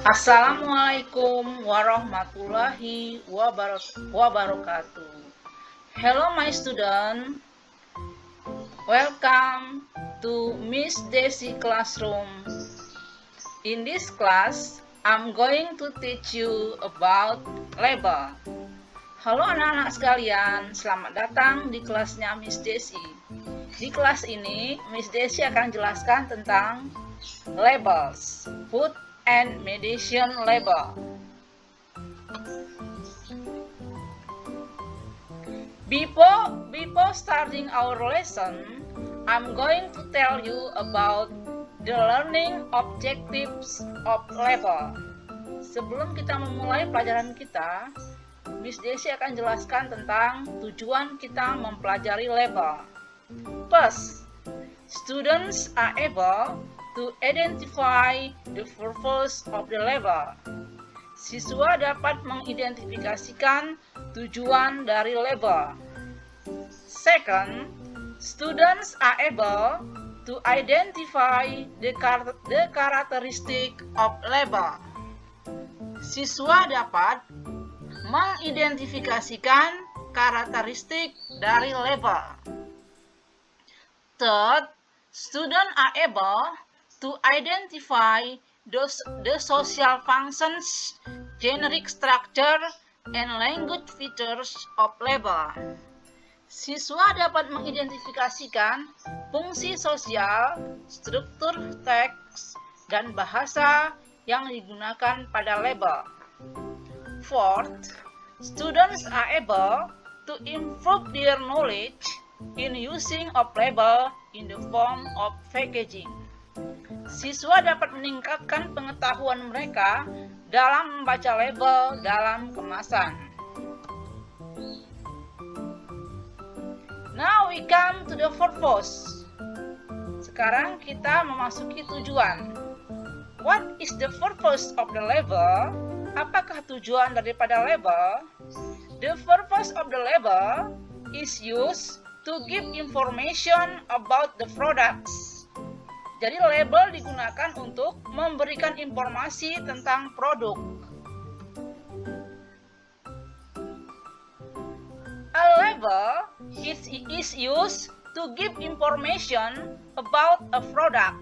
Assalamualaikum warahmatullahi wabarakatuh. Hello my student, welcome to Miss Desi classroom. In this class, I'm going to teach you about label. Halo anak-anak sekalian, selamat datang di kelasnya Miss Desi. Di kelas ini, Miss Desi akan jelaskan tentang labels, food and medicine label. Before starting our lesson, I'm going to tell you about the learning objectives of label. Sebelum kita memulai pelajaran kita, Miss Desi akan jelaskan tentang tujuan kita mempelajari label. First, students are able to identify the purpose of the label. Siswa dapat mengidentifikasikan tujuan dari label. Second, students are able to identify the characteristic of label. Siswa dapat mengidentifikasikan karakteristik dari label. Third, students are able to identify the social functions, generic structure, and language features of label. Siswa dapat mengidentifikasikan fungsi sosial, struktur teks, dan bahasa yang digunakan pada label. Fourth, students are able to improve their knowledge in using of label in the form of packaging. Siswa dapat meningkatkan pengetahuan mereka dalam membaca label dalam kemasan. Now we come to the purpose. Sekarang kita memasuki tujuan. What is the purpose of the label? Apakah tujuan daripada label? The purpose of the label is used to give information about the products. Jadi label digunakan untuk memberikan informasi tentang produk. A label is used to give information about a product.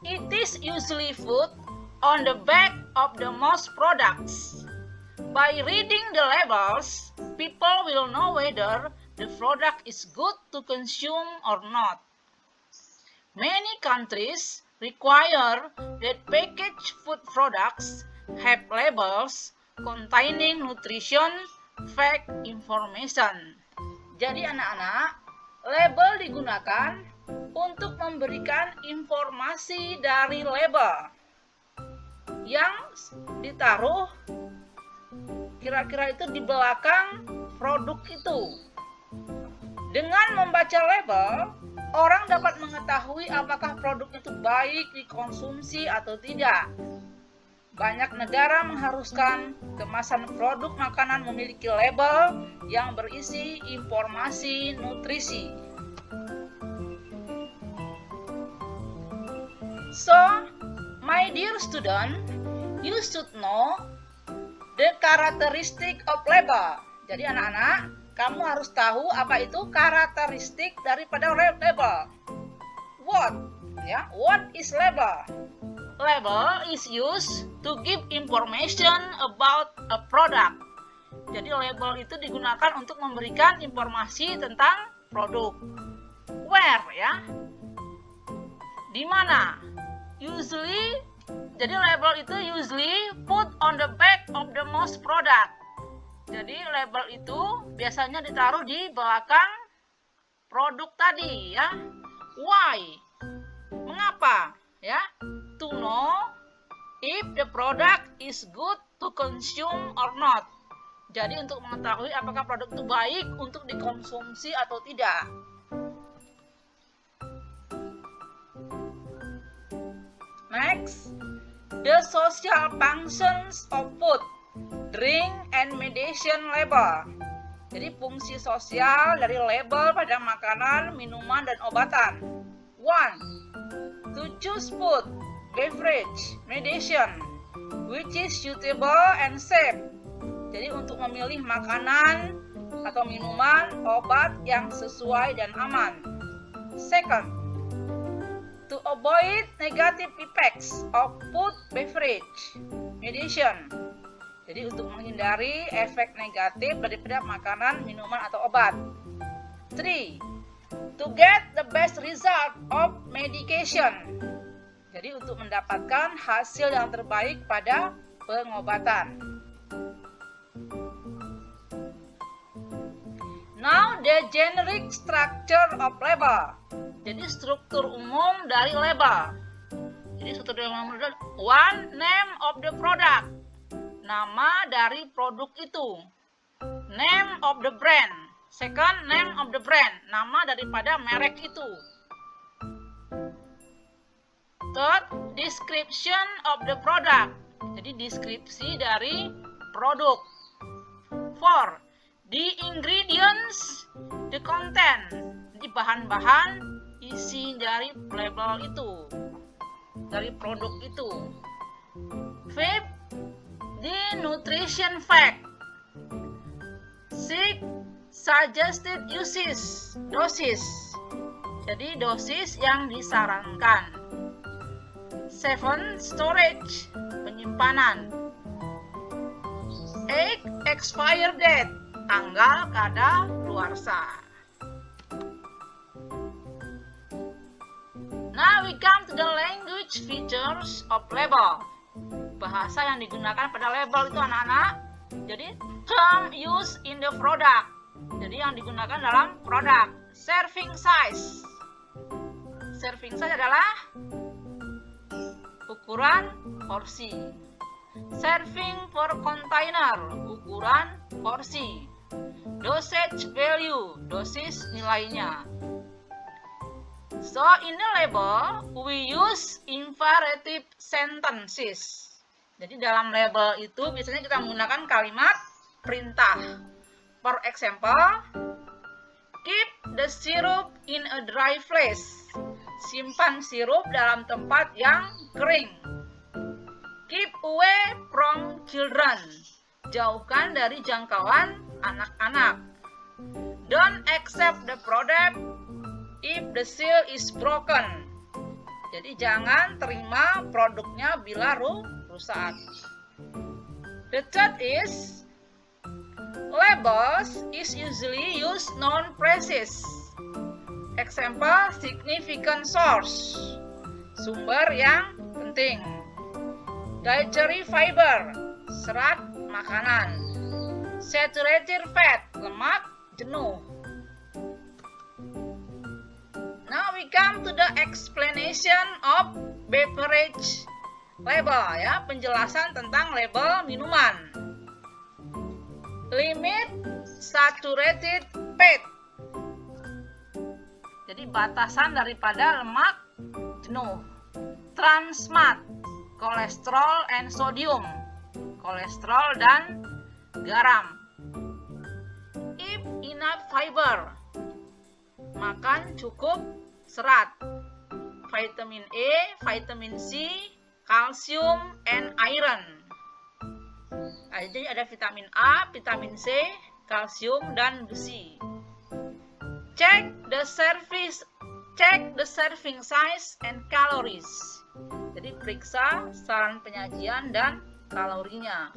It is usually put on the back of the most products. By reading the labels, people will know whether the product is good to consume or not. Many countries require that packaged food products have labels containing nutrition fact information. Jadi anak-anak, label digunakan untuk memberikan informasi dari label yang ditaruh kira-kira itu di belakang produk itu. Dengan membaca label, orang dapat mengetahui apakah produk itu baik dikonsumsi atau tidak. Banyak negara mengharuskan kemasan produk makanan memiliki label yang berisi informasi nutrisi. So, my dear student, you should know the characteristic of label. Jadi anak-anak, kamu harus tahu apa itu karakteristik daripada label. What? Ya, what is label? Label is used to give information about a product. Jadi label itu digunakan untuk memberikan informasi tentang produk. Where ya? Di mana? Usually, jadi label itu usually put on the back of the most product. Jadi label itu biasanya ditaruh di belakang produk tadi ya. Why? Mengapa? Ya, to know if the product is good to consume or not. Jadi untuk mengetahui apakah produk itu baik untuk dikonsumsi atau tidak. Next, the social functions of food, drink, and medicine label. Jadi fungsi sosial dari label pada makanan, minuman, dan obatan. 1. To choose food, beverage, medicine. which is suitable and safe. Jadi untuk memilih makanan atau minuman, obat yang sesuai dan aman. Second, to avoid negative effects of food, beverage, medicine. Jadi untuk menghindari efek negatif daripada makanan, minuman, atau obat. 3. To get the best result of medication. Jadi untuk mendapatkan hasil yang terbaik pada pengobatan. Now the generic structure of label. Jadi struktur umum dari label. Jadi struktur umum adalah 1. Name of the product. Nama dari produk itu. Name of the brand. Second, name of the brand. Nama daripada merek itu. Third, description of the product. Jadi deskripsi dari produk. 4. The ingredients, the content. Jadi bahan-bahan isi dari label itu. Dari produk itu. 5. The nutrition fact. 6. Suggested uses, dosis. Jadi dosis yang disarankan. 7. Storage, penyimpanan. 8. Expire date, tanggal kadaluarsa. Now we come to the language features of label. Bahasa yang digunakan pada label itu anak-anak. Jadi term used in the product. Jadi yang digunakan dalam produk. Serving size. Serving size adalah ukuran porsi. Serving for container, ukuran porsi. Dosage value, dosis nilainya. So in the label we use imperative sentences. Jadi dalam label itu biasanya kita menggunakan kalimat perintah. For example, keep the syrup in a dry place. Simpan sirup dalam tempat yang kering. Keep away from children. Jauhkan dari jangkauan anak-anak. Don't accept the product if the seal is broken. Jadi jangan terima produknya bila rusak. The third is labels is usually used noun phrases. Example, significant source, sumber yang penting. Dietary fiber, serat makanan. Saturated fat, lemak jenuh. Now we come to the explanation of beverage label, ya, penjelasan tentang label minuman. Limit saturated fat. Jadi batasan daripada lemak jenuh. Trans fat, kolesterol and sodium. Kolesterol dan garam. Eat enough fiber. Makan cukup serat. Vitamin E, vitamin C, kalsium, and iron. Jadi ada vitamin A, vitamin C, kalsium, dan besi. Check the serving size and calories. Jadi periksa saran penyajian dan kalorinya.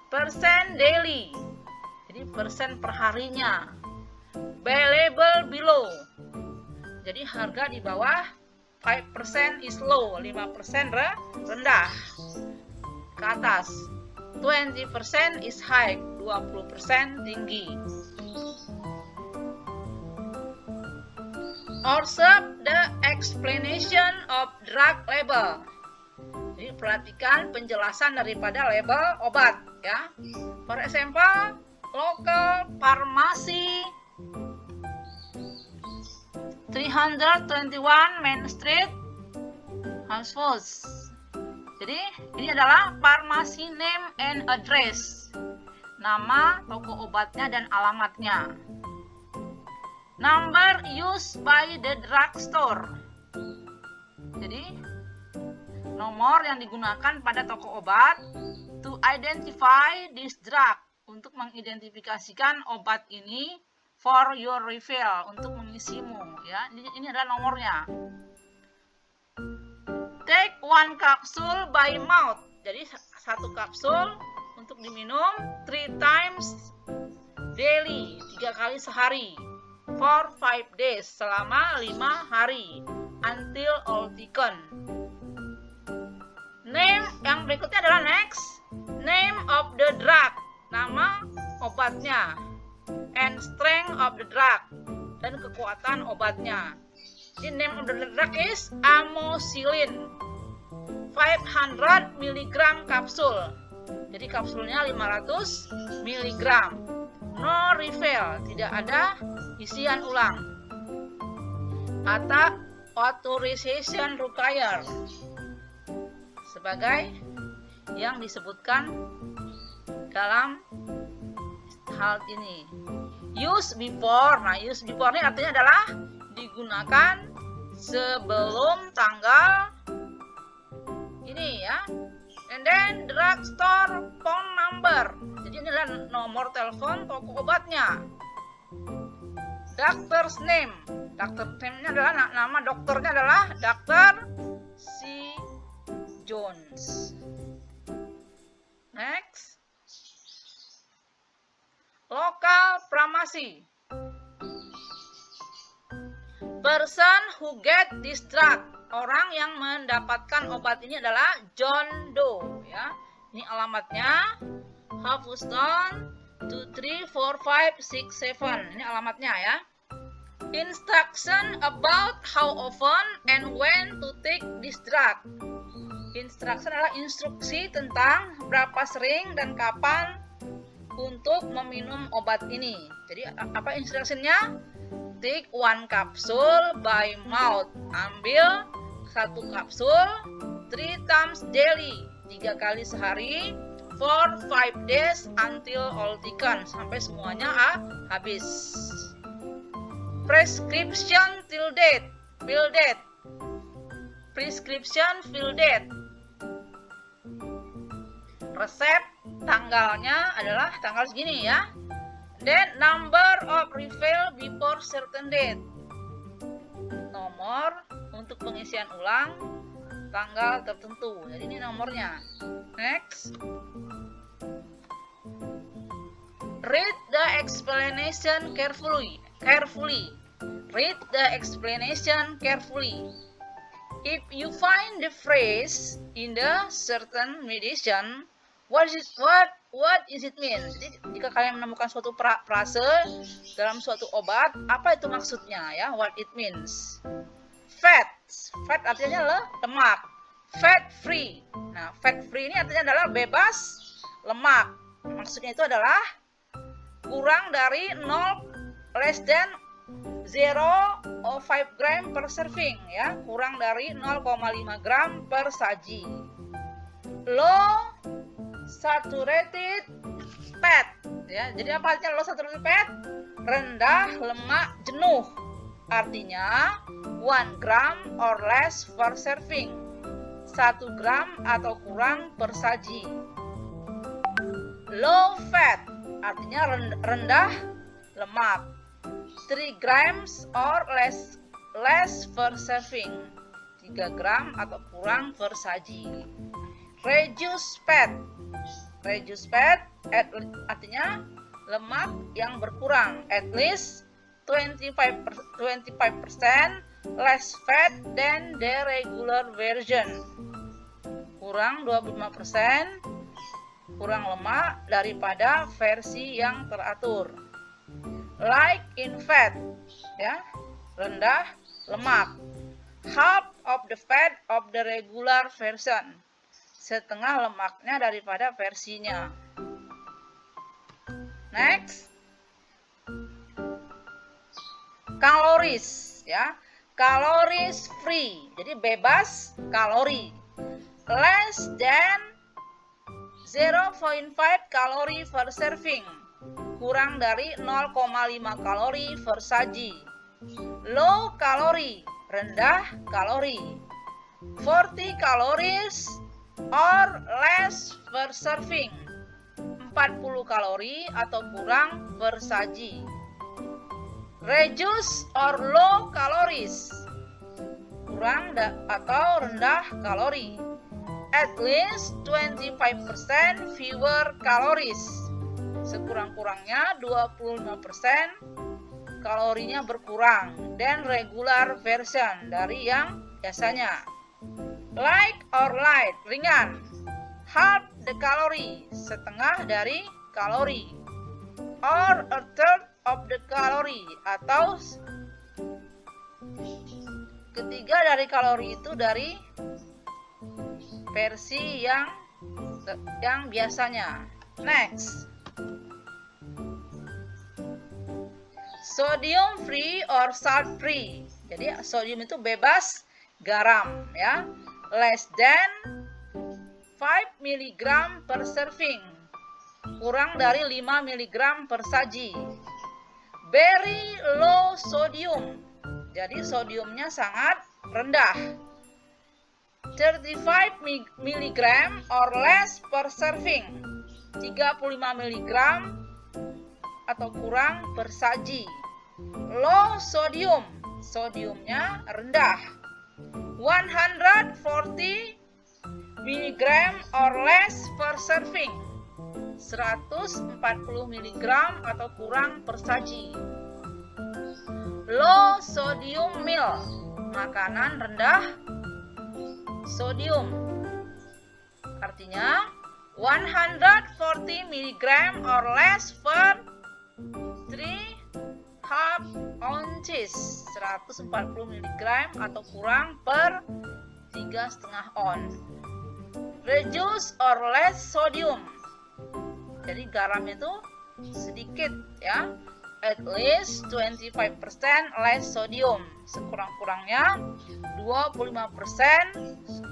Percent daily. Jadi persen perharinya. By label below. Jadi harga di bawah 5% is low, 5% rendah. Ke atas 20% is high, 20% tinggi. Observe the explanation of drug label. Jadi perhatikan penjelasan daripada label obat, ya. For example, local pharmacy 321 Main Street, Hansford. Jadi ini adalah farmasi name and address, nama toko obatnya dan alamatnya. Number used by the drugstore. Jadi nomor yang digunakan pada toko obat to identify this drug, untuk mengidentifikasikan obat ini for your refill, untuk mengisimu ya. Ini adalah nomornya. Take 1 capsule by mouth. Jadi 1 kapsul untuk diminum 3 times daily, 3 kali sehari, for 5 days, selama 5 hari, until all taken. Name yang berikutnya adalah next. Name of the drug, nama obatnya, and strength of the drug, dan kekuatan obatnya. The name of the drug is amoxicillin, 500 mg kapsul. Jadi kapsulnya 500 mg. No refill, tidak ada isian ulang. Authorization required, sebagai yang disebutkan dalam hal ini. Use before. Nah, use before ini artinya adalah digunakan sebelum tanggal ini ya. And then drugstore phone number. Jadi ini adalah nomor telepon toko obatnya. Doctor's name. Doctor name-nya adalah nama dokternya adalah Dr. C. Jones. Next. Local pharmacy. Person who get this drug. Orang yang mendapatkan obat ini adalah John Doe ya. Ini alamatnya Houston 234567. Ini alamatnya ya. Instruction about how often and when to take this drug. Instruction adalah instruksi tentang berapa sering dan kapan untuk meminum obat ini. Jadi apa instruksinya? Take 1 capsule by mouth. Ambil 1 kapsul 3 times daily, 3 kali sehari, for 5 days until all taken, sampai semuanya habis. Prescription till date, fill date. Prescription fill date. Resep tanggalnya adalah tanggal segini ya. Then number of refill before certain date. Nomor untuk pengisian ulang tanggal tertentu. Jadi ini nomornya. Next. Read the explanation carefully. Read the explanation carefully. If you find the phrase in the certain medicine, what is it mean? Jadi jika kalian menemukan suatu frase dalam suatu obat, apa itu maksudnya ya? What it means? Fat artinya lemak. Fat free. Nah, fat free ini artinya adalah bebas lemak. Maksudnya itu adalah kurang dari 0 less than 0,5 gram per serving ya, kurang dari 0,5 gram per saji. Low saturated fat ya. Jadi apa artinya low saturated fat? Rendah lemak jenuh. Artinya 1 gram or less per serving. 1 gram atau kurang per saji. Low fat artinya rendah lemak. 3 grams or less per serving. 3 gram atau kurang per saji. Reduced fat artinya lemak yang berkurang, at least 25% less fat than the regular version. Kurang 25% kurang lemak daripada versi yang teratur. Like in fat ya, rendah lemak. Half of the fat of the regular version. Setengah lemaknya daripada versinya. Next. Calories ya. Calories free. Jadi bebas kalori. Less than 0,5 kalori per serving. Kurang dari 0,5 kalori per saji. Low kalori, rendah kalori. 40 calories or less per serving. 40 kalori atau kurang per saji. Reduce or low calories. Kurang atau rendah kalori. At least 25% fewer calories. Sekurang-kurangnya 25% kalorinya berkurang. Dan regular version dari yang biasanya. Light or light, ringan. Half the calorie, setengah dari kalori. Or a third of the calorie, atau ketiga dari kalori itu dari versi yang biasanya. Next. Sodium free or salt free. Jadi sodium itu bebas garam ya. Less than 5 mg per serving. Kurang dari 5 mg per saji. Very low sodium. Jadi sodiumnya sangat rendah. 35 mg or less per serving. 35 mg atau kurang per saji. Low sodium. Sodiumnya rendah. 140 mg or less per serving. 140 mg atau kurang per saji. Low sodium meal. Makanan rendah sodium. Artinya 140 mg or less per 3 ounces. 140 mg atau kurang per 3,5 ounce. Reduce or less sodium. Jadi garam itu sedikit ya. At least 25% less sodium. Sekurang-kurangnya 25%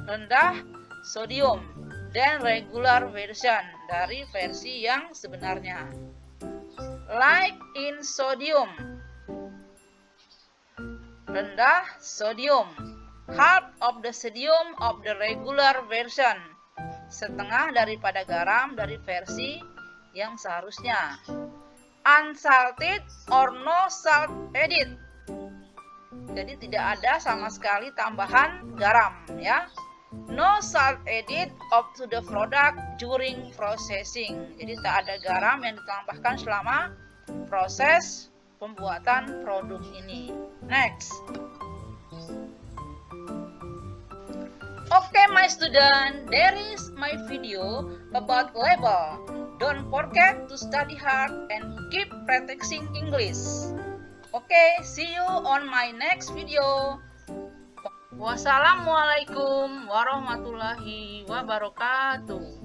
rendah sodium. Dan regular version dari versi yang sebenarnya. Like in sodium. Rendah sodium. Half of the sodium of the regular version. Setengah daripada garam dari versi yang seharusnya. Unsalted or no salt added. Jadi tidak ada sama sekali tambahan garam ya. No salt added up to the product during processing. Jadi tak ada garam yang ditambahkan selama proses pembuatan produk ini. Next. Okay, my student, there is my video about label. Don't forget to study hard and keep practicing English. Okay, see you on my next video. Wassalamualaikum warahmatullahi wabarakatuh.